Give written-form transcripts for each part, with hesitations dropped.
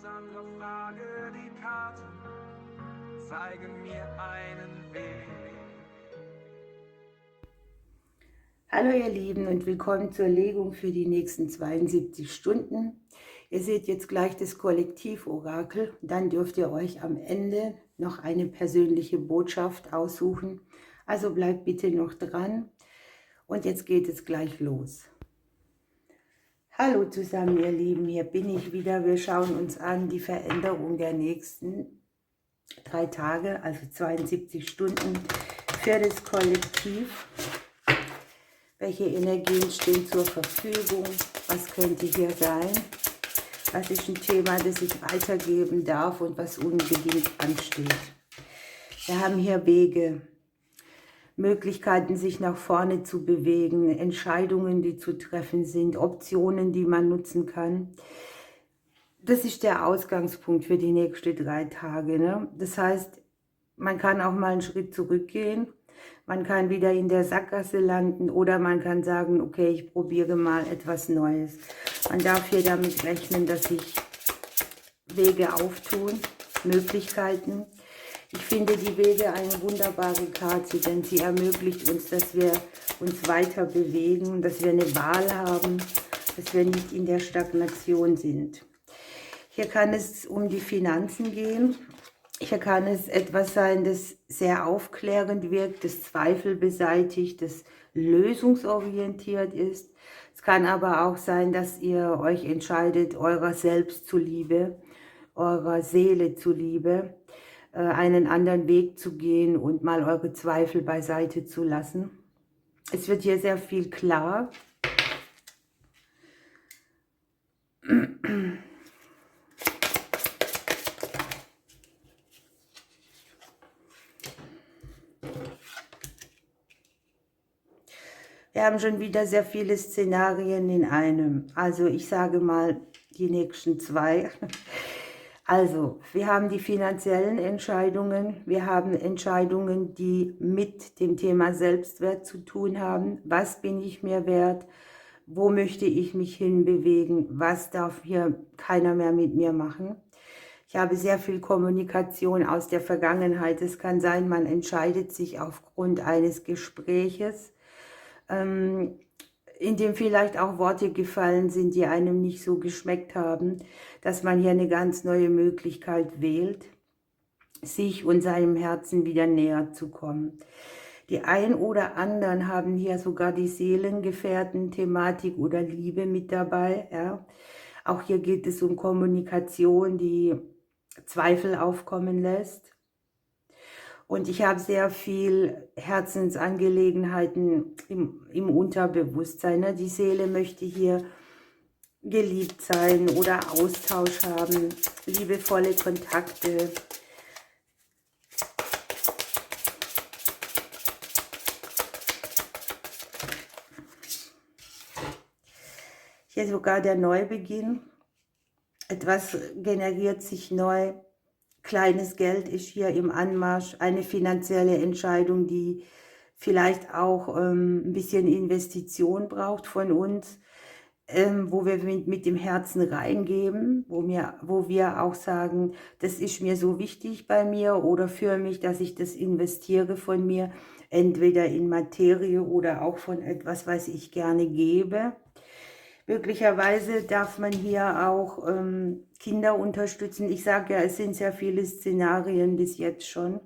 andere Frage die Karte, zeige mir einen Weg. Hallo ihr Lieben und willkommen zur Legung für die nächsten 72 Stunden. Ihr seht jetzt gleich das Kollektivorakel, dann dürft ihr euch am Ende noch eine persönliche Botschaft aussuchen. Also bleibt bitte noch dran und jetzt geht es gleich los. Hallo zusammen ihr Lieben, hier bin ich wieder. Wir schauen uns an die Veränderung der nächsten 3 Tage, also 72 Stunden für das Kollektiv. Welche Energien stehen zur Verfügung? Was könnte hier sein? Was ist ein Thema, das ich weitergeben darf und was unbedingt ansteht? Wir haben hier Wege, Möglichkeiten, sich nach vorne zu bewegen, Entscheidungen, die zu treffen sind, Optionen, die man nutzen kann. Das ist der Ausgangspunkt für die nächsten 3 Tage. Ne? Das heißt, man kann auch mal einen Schritt zurückgehen. Man kann wieder in der Sackgasse landen oder man kann sagen, okay, ich probiere mal etwas Neues. Man darf hier damit rechnen, dass sich Wege auftun, Möglichkeiten. Ich finde die Wege eine wunderbare Karte, denn sie ermöglicht uns, dass wir uns weiter bewegen, dass wir eine Wahl haben, dass wir nicht in der Stagnation sind. Hier kann es um die Finanzen gehen. Hier kann es etwas sein, das sehr aufklärend wirkt, das Zweifel beseitigt, das lösungsorientiert ist. Es kann aber auch sein, dass ihr euch entscheidet, eurer selbst zuliebe, eurer Seele zuliebe, einen anderen Weg zu gehen und mal eure Zweifel beiseite zu lassen. Es wird hier sehr viel klar. Wir haben schon wieder sehr viele Szenarien in einem. Also ich sage mal die nächsten 2. Also wir haben die finanziellen Entscheidungen. Wir haben Entscheidungen, die mit dem Thema Selbstwert zu tun haben. Was bin ich mir wert? Wo möchte ich mich hinbewegen? Was darf hier keiner mehr mit mir machen? Ich habe sehr viel Kommunikation aus der Vergangenheit. Es kann sein, man entscheidet sich aufgrund eines Gespräches, in dem vielleicht auch Worte gefallen sind, die einem nicht so geschmeckt haben, dass man hier eine ganz neue Möglichkeit wählt, sich und seinem Herzen wieder näher zu kommen. Die ein oder anderen haben hier sogar die Seelengefährten, Thematik oder Liebe mit dabei. Ja. Auch hier geht es um Kommunikation, die Zweifel aufkommen lässt. Und ich habe sehr viel Herzensangelegenheiten im Unterbewusstsein. Ne? Die Seele möchte hier geliebt sein oder Austausch haben, liebevolle Kontakte. Hier sogar der Neubeginn. Etwas generiert sich neu. Kleines Geld ist hier im Anmarsch, eine finanzielle Entscheidung, die vielleicht auch ein bisschen Investition braucht von uns, wo wir mit dem Herzen reingeben, wo wir auch sagen, das ist mir so wichtig bei mir oder für mich, dass ich das investiere von mir, entweder in Materie oder auch von etwas, was ich gerne gebe. Möglicherweise darf man hier auch Kinder unterstützen. Ich sage ja, es sind sehr viele Szenarien bis jetzt schon.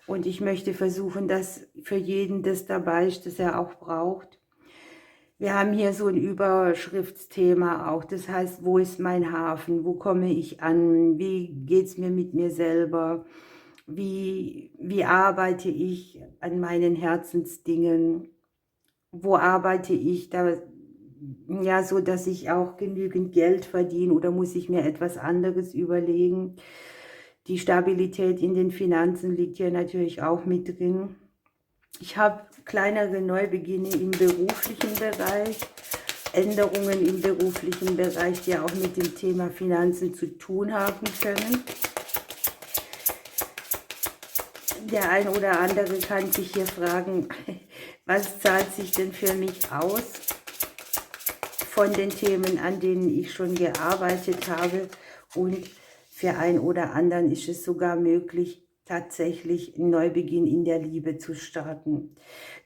Und ich möchte versuchen, dass für jeden das dabei ist, das er auch braucht. Wir haben hier so ein Überschriftsthema auch. Das heißt, wo ist mein Hafen? Wo komme ich an? Wie geht es mir mit mir selber? Wie arbeite ich an meinen Herzensdingen? Wo arbeite ich da? Ja, so dass ich auch genügend Geld verdiene oder muss ich mir etwas anderes überlegen. Die Stabilität in den Finanzen liegt hier natürlich auch mit drin. Ich habe kleinere Neubeginne im beruflichen Bereich, Änderungen im beruflichen Bereich, die auch mit dem Thema Finanzen zu tun haben können. Der ein oder andere kann sich hier fragen, was zahlt sich denn für mich aus? von den Themen, an denen ich schon gearbeitet habe. Und für einen oder anderen ist es sogar möglich, tatsächlich einen Neubeginn in der Liebe zu starten.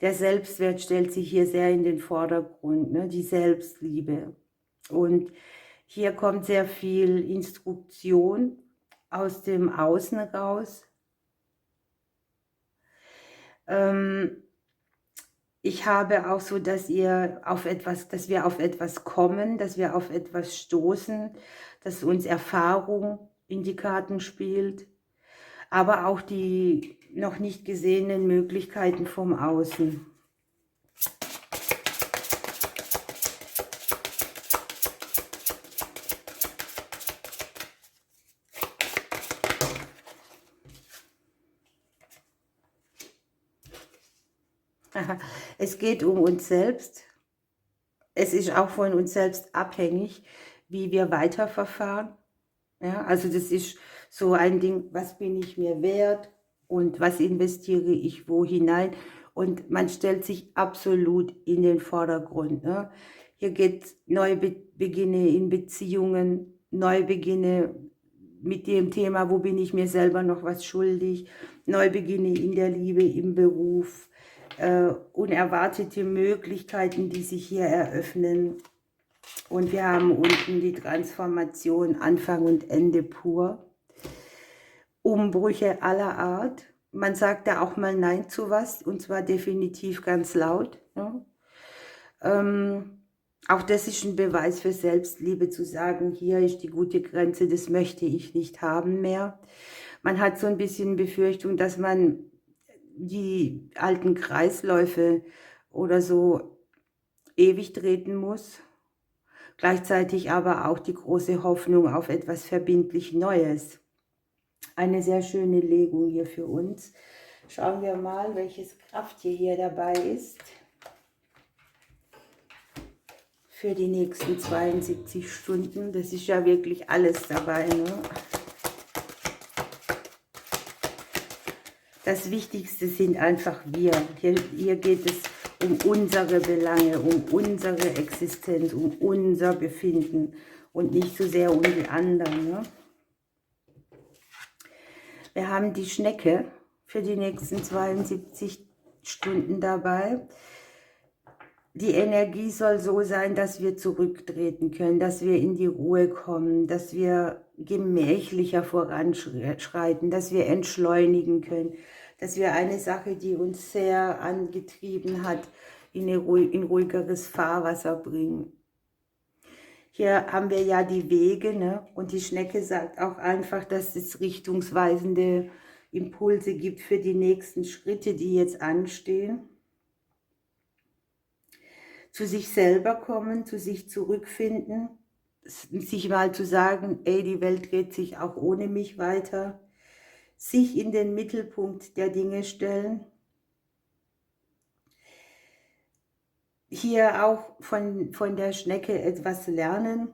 Der Selbstwert stellt sich hier sehr in den Vordergrund, ne? Die Selbstliebe. Und hier kommt sehr viel Instruktion aus dem Außen raus. Ich habe auch so, dass wir auf etwas kommen, dass wir auf etwas stoßen, dass uns Erfahrung in die Karten spielt, aber auch die noch nicht gesehenen Möglichkeiten vom Außen. Es geht um uns selbst. Es ist auch von uns selbst abhängig, wie wir weiterverfahren. Ja, also das ist so ein Ding, was bin ich mir wert und was investiere ich wo hinein. Und man stellt sich absolut in den Vordergrund. Ne? Hier geht es Neubeginne in Beziehungen, Neubeginne mit dem Thema, wo bin ich mir selber noch was schuldig, Neubeginne in der Liebe, im Beruf, unerwartete Möglichkeiten, die sich hier eröffnen. Und wir haben unten die Transformation, Anfang und Ende pur. Umbrüche aller Art. Man sagt da auch mal Nein zu was, und zwar definitiv ganz laut. Ne? Auch das ist ein Beweis für Selbstliebe, zu sagen, hier ist die gute Grenze, das möchte ich nicht haben mehr. Man hat so ein bisschen Befürchtung, dass man die alten Kreisläufe oder so ewig treten muss. Gleichzeitig aber auch die große Hoffnung auf etwas verbindlich Neues. Eine sehr schöne Legung hier für uns. Schauen wir mal, welches Krafttier hier dabei ist. Für die nächsten 72 Stunden. Das ist ja wirklich alles dabei. Ne? Das Wichtigste sind einfach wir. Hier geht es um unsere Belange, um unsere Existenz, um unser Befinden und nicht so sehr um die anderen. Ne? Wir haben die Schnecke für die nächsten 72 Stunden dabei. Die Energie soll so sein, dass wir zurücktreten können, dass wir in die Ruhe kommen, dass wir gemächlicher voranschreiten, dass wir entschleunigen können, dass wir eine Sache, die uns sehr angetrieben hat, in ruhigeres Fahrwasser bringen. Hier haben wir ja die Wege, ne? Und die Schnecke sagt auch einfach, dass es richtungsweisende Impulse gibt für die nächsten Schritte, die jetzt anstehen. Zu sich selber kommen, zu sich zurückfinden, sich mal zu sagen, ey, die Welt dreht sich auch ohne mich weiter, sich in den Mittelpunkt der Dinge stellen. Hier auch von der Schnecke etwas lernen,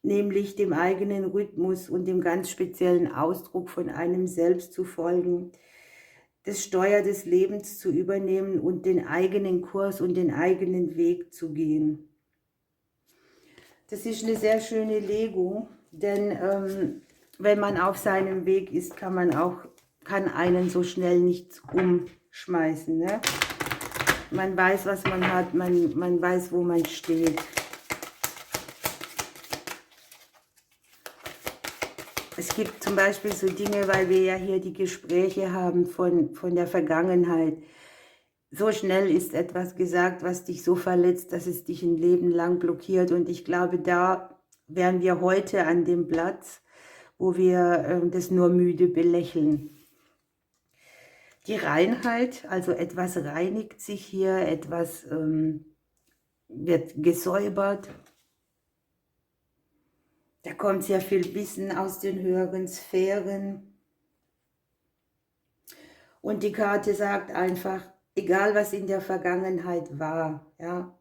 nämlich dem eigenen Rhythmus und dem ganz speziellen Ausdruck von einem selbst zu folgen, das Steuer des Lebens zu übernehmen und den eigenen Kurs und den eigenen Weg zu gehen. Das ist eine sehr schöne Legung, denn wenn man auf seinem Weg ist, kann einen so schnell nichts umschmeißen. Ne? Man weiß, was man hat, man weiß, wo man steht. Es gibt zum Beispiel so Dinge, weil wir ja hier die Gespräche haben von der Vergangenheit. So schnell ist etwas gesagt, was dich so verletzt, dass es dich ein Leben lang blockiert. Und ich glaube, da wären wir heute an dem Platz, wo wir das nur müde belächeln. Die Reinheit, also etwas reinigt sich hier, etwas wird gesäubert. Da kommt sehr viel Wissen aus den höheren Sphären. Und die Karte sagt einfach, egal was in der Vergangenheit war, ja,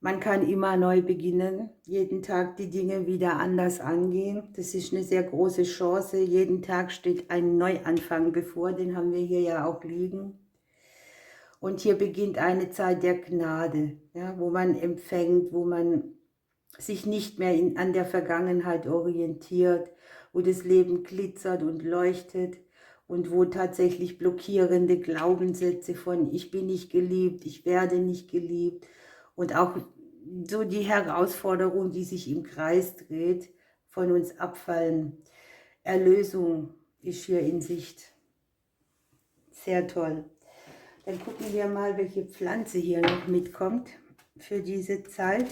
man kann immer neu beginnen, jeden Tag die Dinge wieder anders angehen. Das ist eine sehr große Chance. Jeden Tag steht ein Neuanfang bevor, den haben wir hier ja auch liegen. Und hier beginnt eine Zeit der Gnade, ja, wo man empfängt, wo man sich nicht mehr an der Vergangenheit orientiert, wo das Leben glitzert und leuchtet und wo tatsächlich blockierende Glaubenssätze von ich bin nicht geliebt, ich werde nicht geliebt und auch so die Herausforderung, die sich im Kreis dreht, von uns abfallen. Erlösung ist hier in Sicht. Sehr toll. Dann gucken wir mal, welche Pflanze hier noch mitkommt für diese Zeit.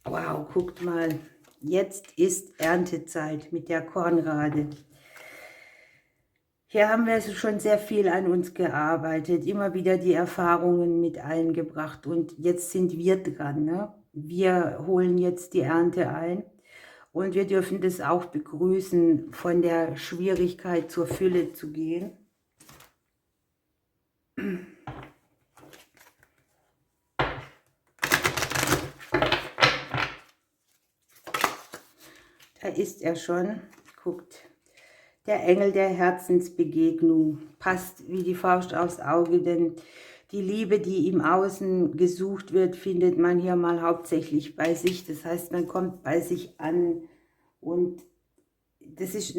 Wow, guckt mal, jetzt ist Erntezeit mit der Kornrade. Hier haben wir also schon sehr viel an uns gearbeitet, immer wieder die Erfahrungen mit eingebracht und jetzt sind wir dran. Ne? Wir holen jetzt die Ernte ein und wir dürfen das auch begrüßen, von der Schwierigkeit zur Fülle zu gehen. Da ist er schon, guckt. Der Engel der Herzensbegegnung passt wie die Faust aufs Auge, denn die Liebe, die im Außen gesucht wird, findet man hier mal hauptsächlich bei sich. Das heißt, man kommt bei sich an und das ist,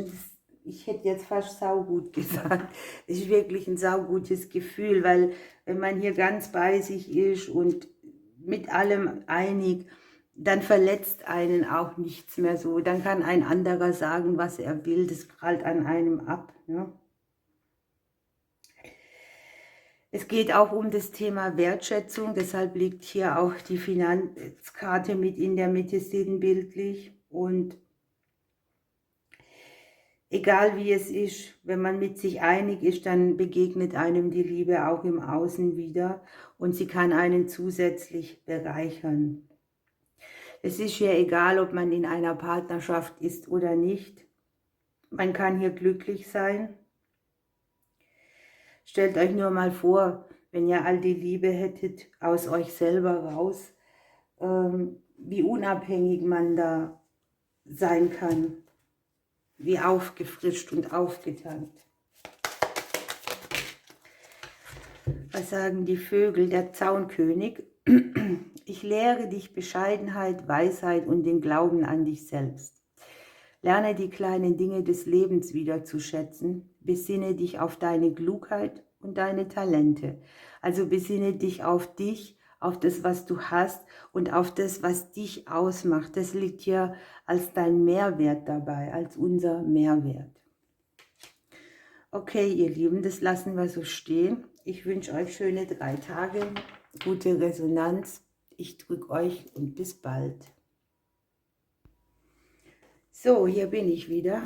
ich hätte jetzt fast saugut gesagt, das ist wirklich ein saugutes Gefühl, weil wenn man hier ganz bei sich ist und mit allem einig, dann verletzt einen auch nichts mehr so. Dann kann ein anderer sagen, was er will. Das prallt an einem ab. Ne? Es geht auch um das Thema Wertschätzung. Deshalb liegt hier auch die Finanzkarte mit in der Mitte sinnbildlich. Und egal wie es ist, wenn man mit sich einig ist, dann begegnet einem die Liebe auch im Außen wieder. Und sie kann einen zusätzlich bereichern. Es ist ja egal, ob man in einer Partnerschaft ist oder nicht. Man kann hier glücklich sein. Stellt euch nur mal vor, wenn ihr all die Liebe hättet aus euch selber raus, wie unabhängig man da sein kann, wie aufgefrischt und aufgetankt. Was sagen die Vögel? Der Zaunkönig. Ich lehre dich Bescheidenheit, Weisheit und den Glauben an dich selbst. Lerne die kleinen Dinge des Lebens wieder zu schätzen. Besinne dich auf deine Klugheit und deine Talente. Also besinne dich, auf das, was du hast und auf das, was dich ausmacht. Das liegt hier als dein Mehrwert dabei, als unser Mehrwert. Okay, ihr Lieben, das lassen wir so stehen. Ich wünsche euch schöne 3 Tage, gute Resonanz. Ich drücke euch und bis bald. So, hier bin ich wieder.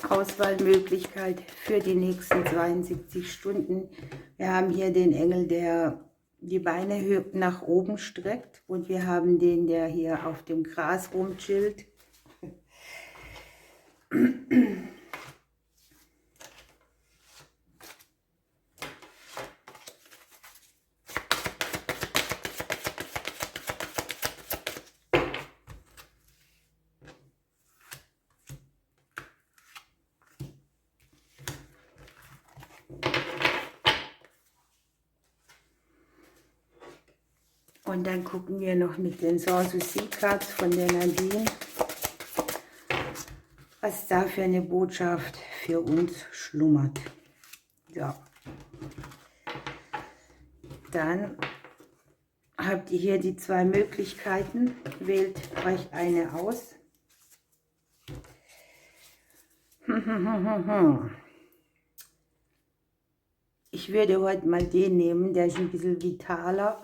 Auswahlmöglichkeit für die nächsten 72 Stunden. Wir haben hier den Engel, der die Beine nach oben streckt und wir haben den, der hier auf dem Gras rumchillt. Und dann gucken wir noch mit den Sanssouci Cards von der Nadine, was da für eine Botschaft für uns schlummert. Ja. Dann habt ihr hier die 2 Möglichkeiten. Wählt euch eine aus. Ich würde heute mal den nehmen, der ist ein bisschen vitaler.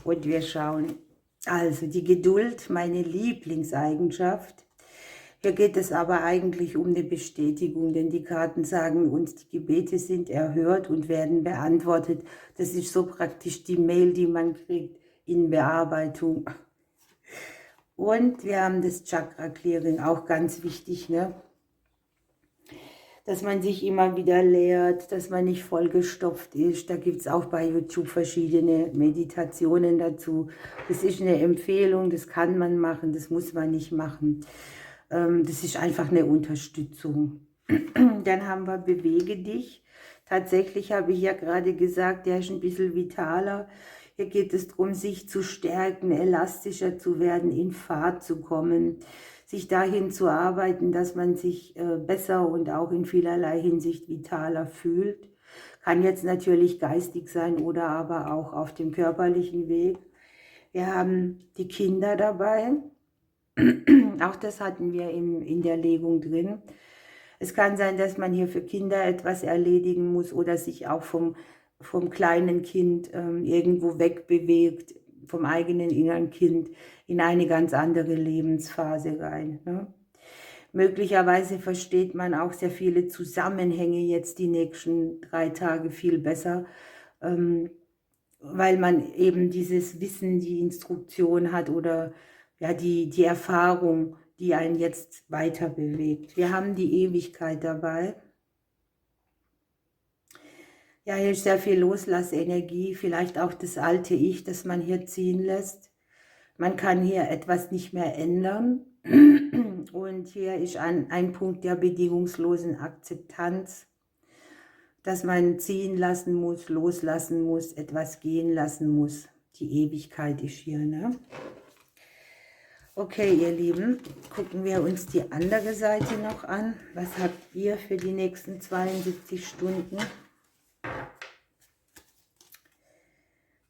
Und wir schauen. Also die Geduld, meine Lieblingseigenschaft. Hier geht es aber eigentlich um eine Bestätigung, denn die Karten sagen uns, die Gebete sind erhört und werden beantwortet. Das ist so praktisch die Mail, die man kriegt in Bearbeitung. Und wir haben das Chakra Clearing, auch ganz wichtig, ne? dass man sich immer wieder leert, dass man nicht vollgestopft ist. Da gibt es auch bei YouTube verschiedene Meditationen dazu. Das ist eine Empfehlung, das kann man machen, das muss man nicht machen. Das ist einfach eine Unterstützung. Dann haben wir Bewege dich. Tatsächlich habe ich ja gerade gesagt, der ist ein bisschen vitaler. Hier geht es darum, sich zu stärken, elastischer zu werden, in Fahrt zu kommen, sich dahin zu arbeiten, dass man sich besser und auch in vielerlei Hinsicht vitaler fühlt. Kann jetzt natürlich geistig sein oder aber auch auf dem körperlichen Weg. Wir haben die Kinder dabei. Auch das hatten wir in der Legung drin. Es kann sein, dass man hier für Kinder etwas erledigen muss oder sich auch vom kleinen Kind irgendwo wegbewegt, vom eigenen inneren Kind in eine ganz andere Lebensphase rein. Ne? Möglicherweise versteht man auch sehr viele Zusammenhänge jetzt die nächsten 3 Tage viel besser, weil man eben dieses Wissen, die Instruktion hat oder ja, die Erfahrung, die einen jetzt weiter bewegt. Wir haben die Ewigkeit dabei. Ja, hier ist sehr viel Loslassenergie, vielleicht auch das alte Ich, das man hier ziehen lässt. Man kann hier etwas nicht mehr ändern. Und hier ist ein Punkt der bedingungslosen Akzeptanz, dass man ziehen lassen muss, loslassen muss, etwas gehen lassen muss. Die Ewigkeit ist hier, ne? Okay, ihr Lieben, gucken wir uns die andere Seite noch an. Was habt ihr für die nächsten 72 Stunden?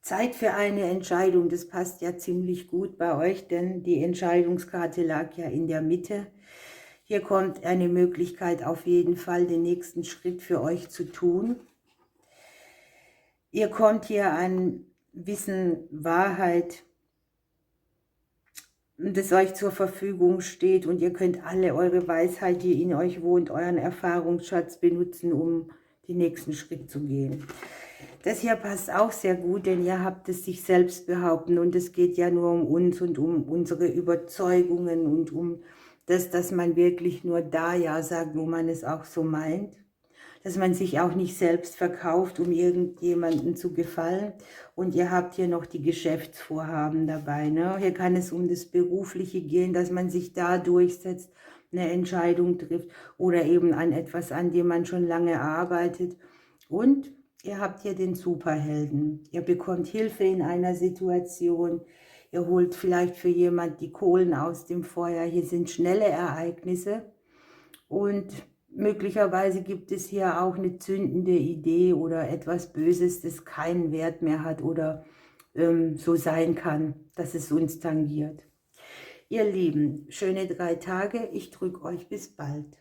Zeit für eine Entscheidung, das passt ja ziemlich gut bei euch, denn die Entscheidungskarte lag ja in der Mitte. Hier kommt eine Möglichkeit auf jeden Fall, den nächsten Schritt für euch zu tun. Ihr kommt hier an Wissen, Wahrheit, das euch zur Verfügung steht und ihr könnt alle eure Weisheit, die in euch wohnt, euren Erfahrungsschatz benutzen, um den nächsten Schritt zu gehen. Das hier passt auch sehr gut, denn ihr habt es sich selbst behaupten und es geht ja nur um uns und um unsere Überzeugungen und um das, dass man wirklich nur da ja sagt, wo man es auch so meint. Dass man sich auch nicht selbst verkauft, um irgendjemandem zu gefallen. Und ihr habt hier noch die Geschäftsvorhaben dabei. Ne? Hier kann es um das Berufliche gehen, dass man sich da durchsetzt, eine Entscheidung trifft oder eben an etwas, an dem man schon lange arbeitet. Und ihr habt hier den Superhelden. Ihr bekommt Hilfe in einer Situation. Ihr holt vielleicht für jemand die Kohlen aus dem Feuer. Hier sind schnelle Ereignisse. Und möglicherweise gibt es hier auch eine zündende Idee oder etwas Böses, das keinen Wert mehr hat oder so sein kann, dass es uns tangiert. Ihr Lieben, schöne 3 Tage. Ich drücke euch bis bald.